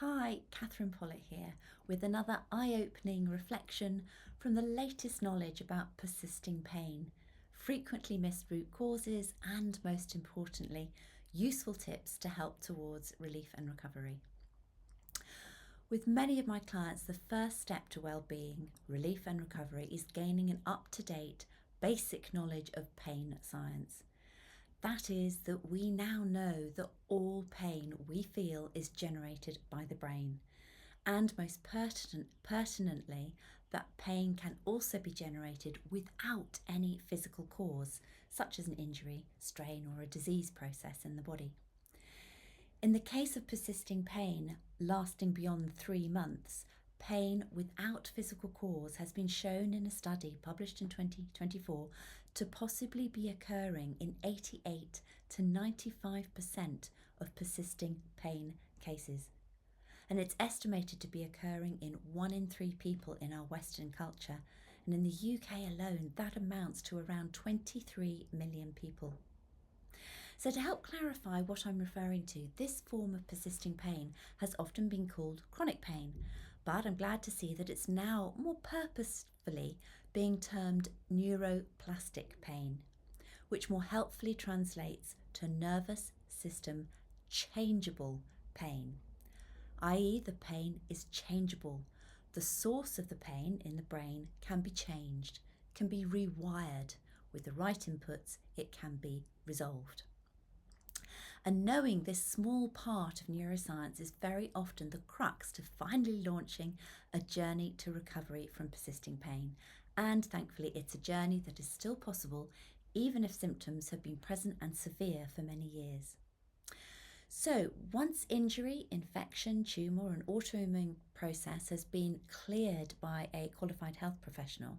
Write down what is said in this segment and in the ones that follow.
Hi, Catherine Pollitt here with another eye-opening reflection from the latest knowledge about persisting pain, frequently missed root causes and, most importantly, useful tips to help towards relief and recovery. With many of my clients, the first step to well-being, relief and recovery is gaining an up-to-date, basic knowledge of pain science. That is, that we now know that all pain we feel is generated by the brain, and most pertinently, that pain can also be generated without any physical cause, such as an injury, strain, or a disease process in the body. In the case of persisting pain lasting beyond 3 months, pain without physical cause has been shown in a study published in 2024 to possibly be occurring in 88 to 95% of persisting pain cases. And it's estimated to be occurring in 1 in 3 people in our Western culture. And in the UK alone, that amounts to around 23 million people. So to help clarify what I'm referring to, this form of persisting pain has often been called chronic pain, but I'm glad to see that it's now more purposefully being termed neuroplastic pain, which more helpfully translates to nervous system changeable pain, i.e. the pain is changeable. The source of the pain in the brain can be changed, can be rewired. With the right inputs, it can be resolved. And knowing this small part of neuroscience is very often the crux to finally launching a journey to recovery from persisting pain. And thankfully, it's a journey that is still possible, even if symptoms have been present and severe for many years. So, once injury, infection, tumour, or an autoimmune process has been cleared by a qualified health professional,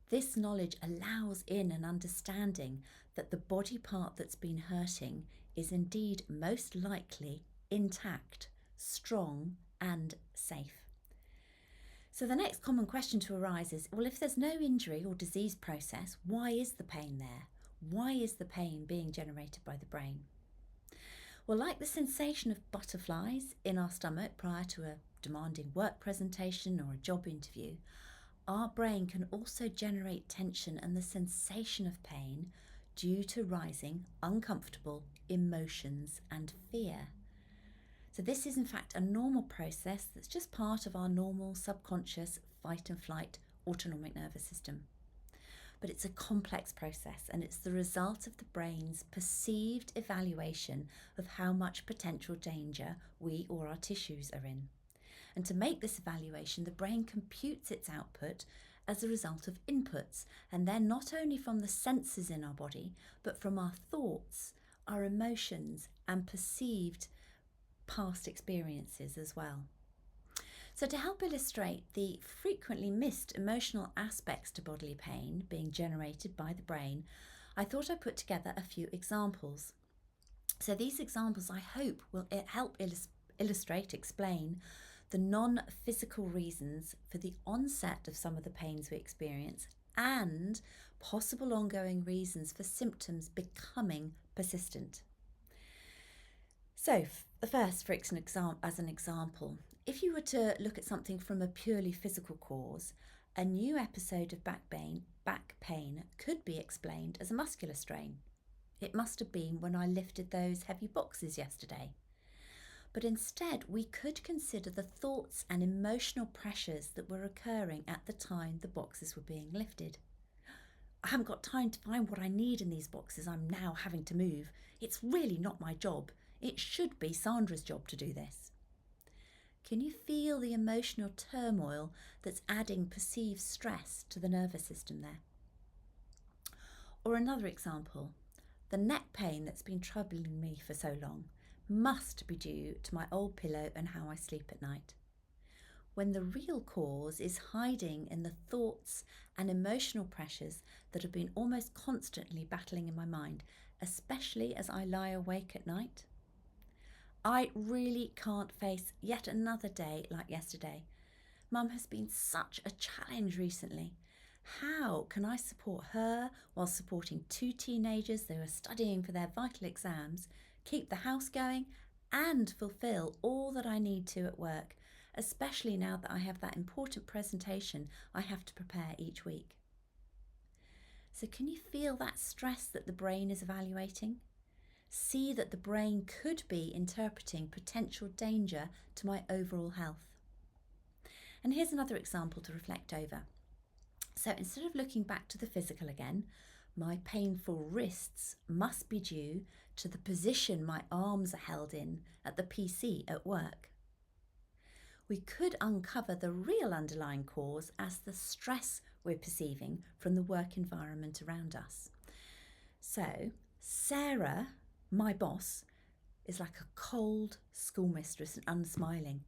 this knowledge allows in an understanding that the body part that's been hurting is indeed most likely intact, strong, and safe. So the next common question to arise is, well, if there's no injury or disease process, why is the pain there? Why is the pain being generated by the brain? Well, like the sensation of butterflies in our stomach prior to a demanding work presentation or a job interview, our brain can also generate tension and the sensation of pain due to rising uncomfortable emotions and fear. So this is in fact a normal process that's just part of our normal subconscious fight and flight autonomic nervous system. But it's a complex process, and it's the result of the brain's perceived evaluation of how much potential danger we or our tissues are in. And to make this evaluation, the brain computes its output as a result of inputs, and they're not only from the senses in our body, but from our thoughts, our emotions, and perceived past experiences as well. So to help illustrate the frequently missed emotional aspects to bodily pain being generated by the brain, I thought I'd put together a few examples. So these examples, I hope, will help explain the non-physical reasons for the onset of some of the pains we experience and possible ongoing reasons for symptoms becoming persistent. So the first, as an example, if you were to look at something from a purely physical cause, a new episode of back pain could be explained as a muscular strain. It must have been when I lifted those heavy boxes yesterday. But instead, we could consider the thoughts and emotional pressures that were occurring at the time the boxes were being lifted. I haven't got time to find what I need in these boxes I'm now having to move. It's really not my job. It should be Sandra's job to do this. Can you feel the emotional turmoil that's adding perceived stress to the nervous system there? Or another example, the neck pain that's been troubling me for so long must be due to my old pillow and how I sleep at night, when the real cause is hiding in the thoughts and emotional pressures that have been almost constantly battling in my mind, especially as I lie awake at night. I really can't face yet another day like yesterday. Mum has been such a challenge recently. How can I support her while supporting 2 teenagers who are studying for their vital exams, keep the house going and fulfill all that I need to at work, especially now that I have that important presentation I have to prepare each week. So can you feel that stress that the brain is evaluating? See that the brain could be interpreting potential danger to my overall health. And here's another example to reflect over. So instead of looking back to the physical again, my painful wrists must be due to the position my arms are held in at the PC at work. We could uncover the real underlying cause as the stress we're perceiving from the work environment around us. So, Sarah, my boss, is like a cold schoolmistress and unsmiling.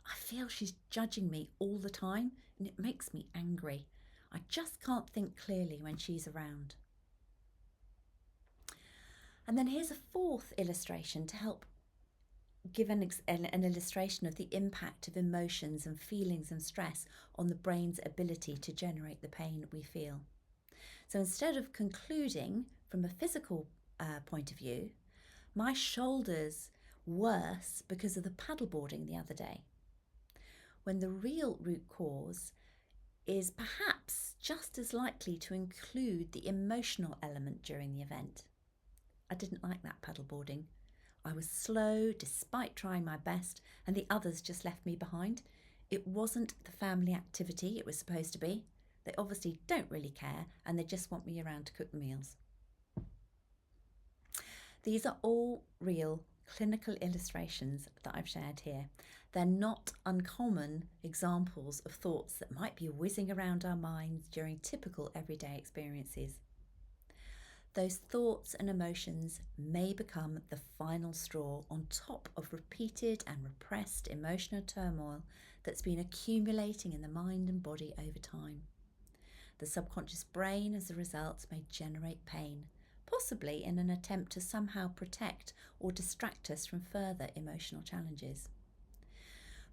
I feel she's judging me all the time and it makes me angry. I just can't think clearly when she's around. And then here's a fourth illustration to help give an illustration of the impact of emotions and feelings and stress on the brain's ability to generate the pain we feel. So instead of concluding from a physical point of view, my shoulders worse because of the paddleboarding the other day, when the real root cause is perhaps just as likely to include the emotional element during the event. I didn't like that paddleboarding. I was slow despite trying my best, and the others just left me behind. It wasn't the family activity it was supposed to be. They obviously don't really care and they just want me around to cook the meals. These are all real clinical illustrations that I've shared here. They're not uncommon examples of thoughts that might be whizzing around our minds during typical everyday experiences. Those thoughts and emotions may become the final straw on top of repeated and repressed emotional turmoil that's been accumulating in the mind and body over time. The subconscious brain, as a result, may generate pain, possibly in an attempt to somehow protect or distract us from further emotional challenges.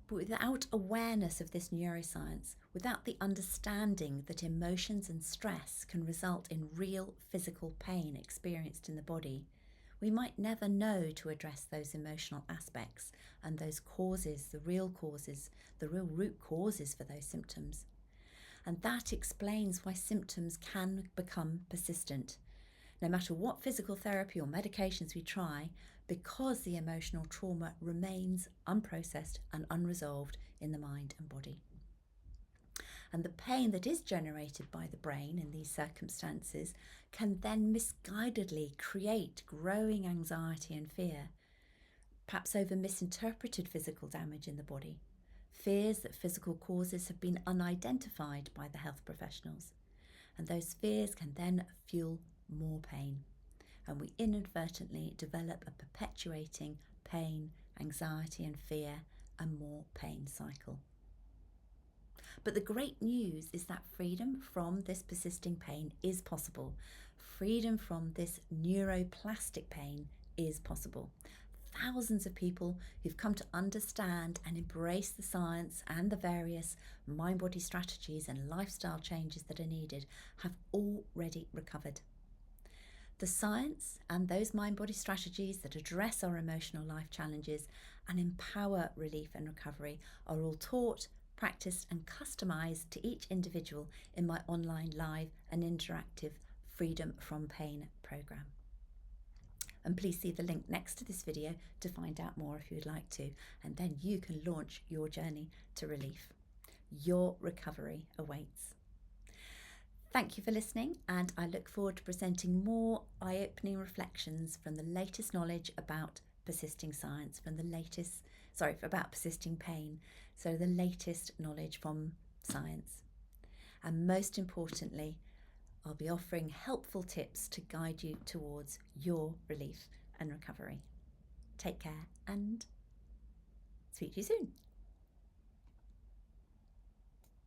But without awareness of this neuroscience, without the understanding that emotions and stress can result in real physical pain experienced in the body, we might never know to address those emotional aspects and those causes, the real root causes for those symptoms. And that explains why symptoms can become persistent, no matter what physical therapy or medications we try, because the emotional trauma remains unprocessed and unresolved in the mind and body. And the pain that is generated by the brain in these circumstances can then misguidedly create growing anxiety and fear, perhaps over misinterpreted physical damage in the body, fears that physical causes have been unidentified by the health professionals. And those fears can then fuel more pain, and we inadvertently develop a perpetuating pain, anxiety and fear and more pain cycle. But the great news is that freedom from this persisting pain is possible. Freedom from this neuroplastic pain is possible. Thousands of people who've come to understand and embrace the science and the various mind-body strategies and lifestyle changes that are needed have already recovered. The science and those mind-body strategies that address our emotional life challenges and empower relief and recovery are all taught, practiced and customised to each individual in my online live and interactive Freedom from Pain programme. And please see the link next to this video to find out more if you'd like to, and then you can launch your journey to relief. Your recovery awaits. Thank you for listening, and I look forward to presenting more eye-opening reflections from the latest knowledge about persisting science, about persisting pain, so the latest knowledge from science. And most importantly, I'll be offering helpful tips to guide you towards your relief and recovery. Take care and speak to you soon.